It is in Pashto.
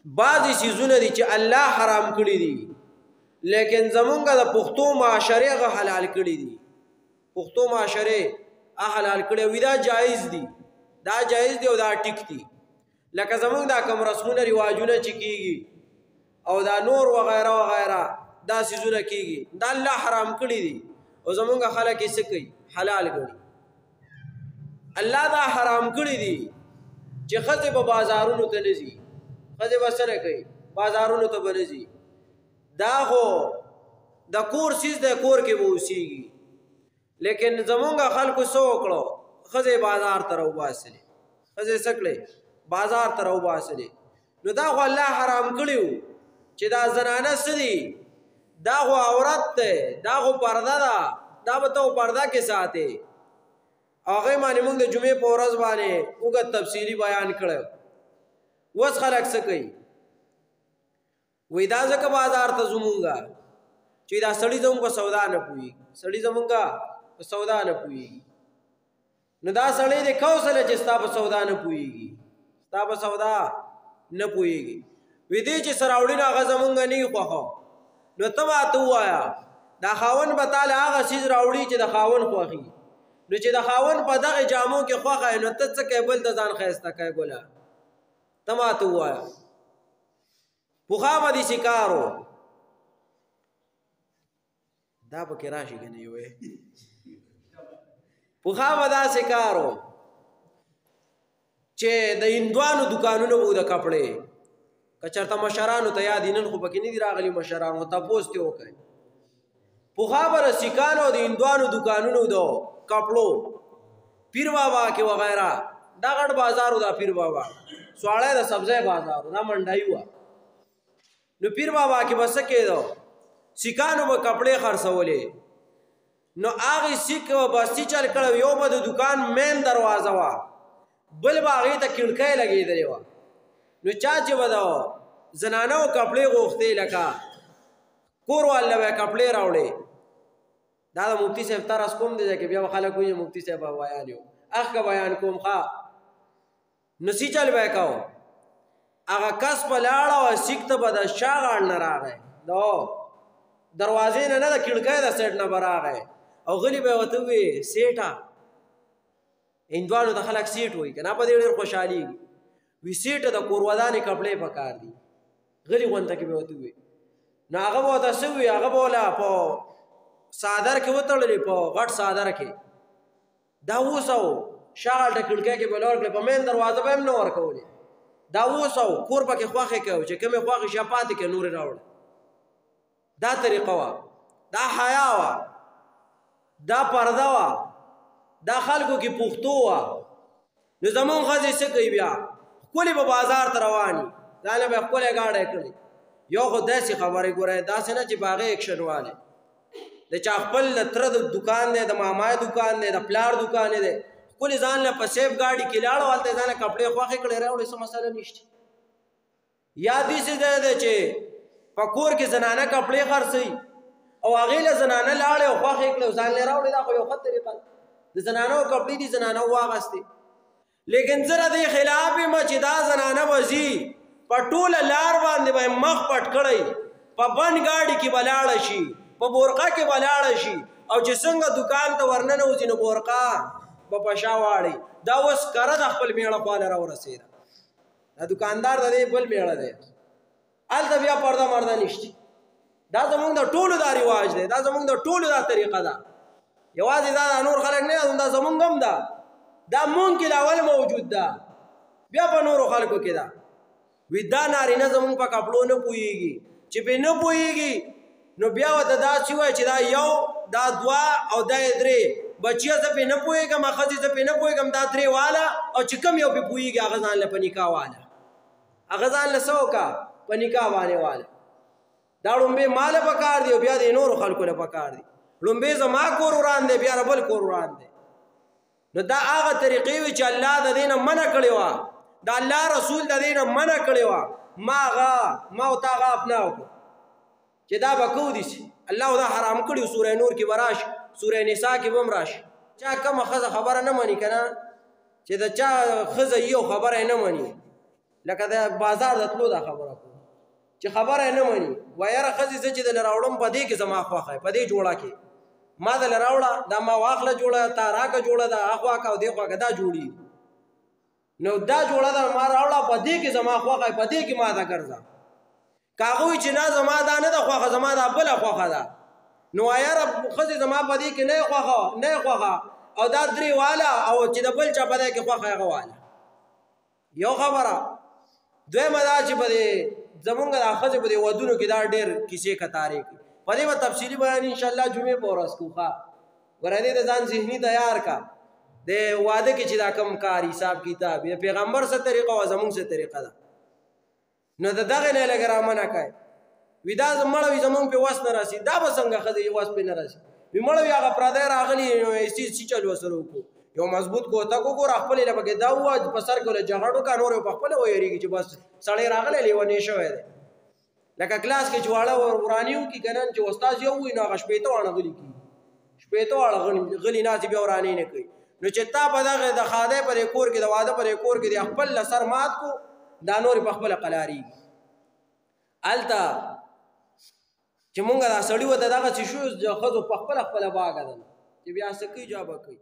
بعضی سیزونه دي چې الله حرام کړي دي لیکن زمونږ د پښتو معاشره هغه حلال کړي دي. پښتو معاشره حلال کړي وي دا جایز دي، دا جایز دي او دا ټیک دي. لکه زمونږ دا کوم رسمونه رواجونه چې کیږي او دا نور وغیره وغیره دا سیزونه کیږي دا الله حرام کړي دي او زمونږ خلک یې څه کوي؟ حلال ګڼي. الله دا حرام کړي دي چې ښځې په بازارونو ته نه ځي، ښځې به څه نه کوي؟ بازارونو ته به نه ځي. دا خو د کور سیز د کور کې به اوسېږي، لیکن زمونږ خلکو څه وکړو؟ ښځې بازار ته راوباسلې، ښځې څه کړې؟ بازار ته راوباسلې. نو دا خو الله حرام کړي وو چې دا زنانه څه دي؟ دا خو عورت دی، دا خو پرده ده، دا به ته پرده کې ساتې. هغې باندې موږ د جمعې په ورځ باندې اوږد تفصیلي بیان کړی. اوس خلک څه کوي؟ وایي دا ځکه بازار ته ځو مونږه چې دا سړي زموږ په سودا نه پوهېږي، سړي زمونږ په سودا نه پوهېږي. نو دا سړی دی کوسله چې ستا په سودا نه پوهېږي، ستا په سودا نه پوهېږي. وی دی چې څه راوړي نو هغه زمونږ نه وي خوښه، نو ته ماته ووایه دا خاوند به تاله هغه څیز راوړي چې د خاوند خوښي. نو چې د خاوند په دغه جامو کې خوښه نو ته څه کوې؟ بل د ځان ښایسته کوې ګله؟ ته ماته ووایه. پخوا به داسې کار و، دا پکې راشي که نه یوې؟ پخوا به داسې کار و چې د هندوانو دکانونه به و د کپړې. که چېرته مشرانو ته یاد نن خو پکې نه دي راغلي مشرانو، تپوس ترې وکړئ. پخوا به د سیکانو او د هندوانو دکانونو د کپړو پیر بابا کې وغیره دا غټ بازار و. دا پیر بابا سواړی د سبزی بازار و، دا منډی وه. نو پیر بابا کې به څه کېدو؟ سیکانو به کپړې خرڅولې. نو هغې سیک بستي چل کړی، یو به د دکان مین دروازه وه، بل به هغې ته کړکۍ لګېدلې وه. نو چا چې به د زنانو کپړې غوښتې لکه کور واله به یې کپړې راوړې. دا د مفتي صاحب طرز کوم دی چې بیا به خلک وایي مفتي صاحب بیان یو اخ که بیان کوم ښه. نو سی چل به یې کوو، هغه کس په لاړه وه سیک ته به د شا غاړ نه راغی، د دروازې نه نه د کړکۍ د سیټ نه به راغی او غلي به یې ورته ووایي سیټه. هندوانو ته خلک سیټ وایي که نه، په دې ډېر خوشحالېږي. وي سیټه د کور ودانې کپړې په کار دي، غلي غونته کې به ورته ووایي. نو هغه به ورته څه ووایي؟ هغه به وله په څادر کې وتړلې، په غټ څادر کې دا 200 شاغلته کړکۍ کې به لور کړې، په مین دروازه به هم نه ورکولې. دا 200 کور پکې خوښې کوي چې کومې خوښې شي پاتې کې نورې راوړه. دا طریقه وه، دا حیا وه، دا پرده وه، دا خلکو کې پښتو وه. نو زمونږ ښځې څه کوي؟ بیا ښکلې به بازار ته رواني، ځانله به یې ښکلې ګاډی کړي. یو خو داسې خبرې ګورئ، داسې نه چې په هغې ایکشن والې د چا خپل د تره د دکان دی، د مامای دکان دی، د پلار دکان دی، ښکلې ځان له په سیف ګاډي کې لاړو، هلته یې ځان له کپړې خوښې کړې راوړې، څه مسله نشته. یا داسې ځای دی چې په کور کې زنانه کپړې خرڅوي او هغې له زنانه لاړې او خوښې کړې او ځان له راوړې. دا خو یو ښه طریقه ده، د زنانو کپړې دي زنانه واغستې. لیکن زه د دې خلاف یم چې دا زنانه به ځي په ټوله لار باندې به مخ پټ کړی، په بند ګاډي کې به لاړه شي، په بورقه کې به لاړه شي، او چې څنګه دکان ته ورننوځي نو بورقه به په شا واړي. دا اوس کره د خپل میړه خواله راورسېده، دا دکاندار د دې بل میړه دی، هلته بیا پرده مرده نشته. دا زمونږ د ټولو دا رواج دی، دا زمونږ د ټولو دا طریقه ده. یوازې دا نور خلک نه یادوم، دا زمونږ هم ده، دا مونږ کې اول موجود ده، بیا په نورو خلکو کې ده. وی دا نارینه زمونږ په کپړو نه پوهېږي، چې پرې نه پوهېږي نو بیا ورته داسې وایي چې دا یو، دا دوه او دا درې. بچیه زه پرې نه پوهېږم، ښځې زه پرې نه پوهېږم، دا درې واله، او چې کوم یو پرې پوهېږي هغه ځان له په نکاح واله، هغه ځان له څه وکړه؟ په نکاح باندې واله. دا ړومبې ما له پکار دی او بیا د نورو خلکو له پکار دی. ړومبې زما کور وران دی، بیا بل کور وران دی. نو دا هغه طریقې وي چې الله د دې نه منع کړې وه، د الله رسول د دې نه منع کړې وه. ما او تا هغه اپنا وکړو چې دا به کوو دي شي. الله دا حرام کړي. سوره نور کې به راشي، سوره نساء کې به هم راشي. چا کومه ښځه خبره نه مني که نه، چې د چا ښځه یو خبره یې نه مني، لکه د بازار د تلو دا خبره کوم چې خبره نه مني وایي یاره ښځې زه چې دله راوړم په دې کې زما خوښه په دې جوړه کې ما دله راوړه دا ما واخله جوړه تا راکه جوړه ده هخوا که او دې خوا که دا جوړېږي نو دا جوړه ده ما راوړه په دې کې زما خوښه په دې کې ما ته ګرځه که هغه وایي چې نه زما دا نه ده خوښه زما دا بله خوښه ده نو وایي یاره ښځې زما په دې کې نه یې خوښه او دا درې واله او چې د بل چا په دی کې خوښه هغه واله یو خبره دویمه دا چې په دې زمونږ د ښځې په دې ودونو کې دا ډېر کیسې کتارې کوي په دې به تفصیلي بیان انشاءالله جمعې په ورځ کوو ښه ګوره دې د ځان ذهني تیار کا د واده کې چې دا کم کار حساب کتاب د پیغمبر څه طریقه او زمونږ څه طریقه ده نو د دغې نه لږ رامنع کوي وي دا مړه وي زمونږ پې وس نه راسي دا به څنګه ښځې وس پې نه راسي وي مړه وي هغه پردی راغلي سی چل ورسره وکړو یو مضبوط کوتک وګوره خپلې له پکې دا ووایه په سر کې له جغړ وکړه نور یې په خپله ویرېږي چې بس سړی راغلی لیونی شوی دی لکه کلاس کې چې واړه وراني وکړي که نه چې استاد یو وي نو هغه شپېته واړه غلي کېږي شپېته واړه غلي ناستې بیا ورانې نه کوي نو چې تا په دغه د خادی په دې کور کې د واده په دې کور کې د خپل له سر مات کو دا نور یې په خپله قلاریږي هلته چې مونږ دا سړي ورته دغسې شو ښځو په خپله باګه ده چې بیا څه کوي جواب کوي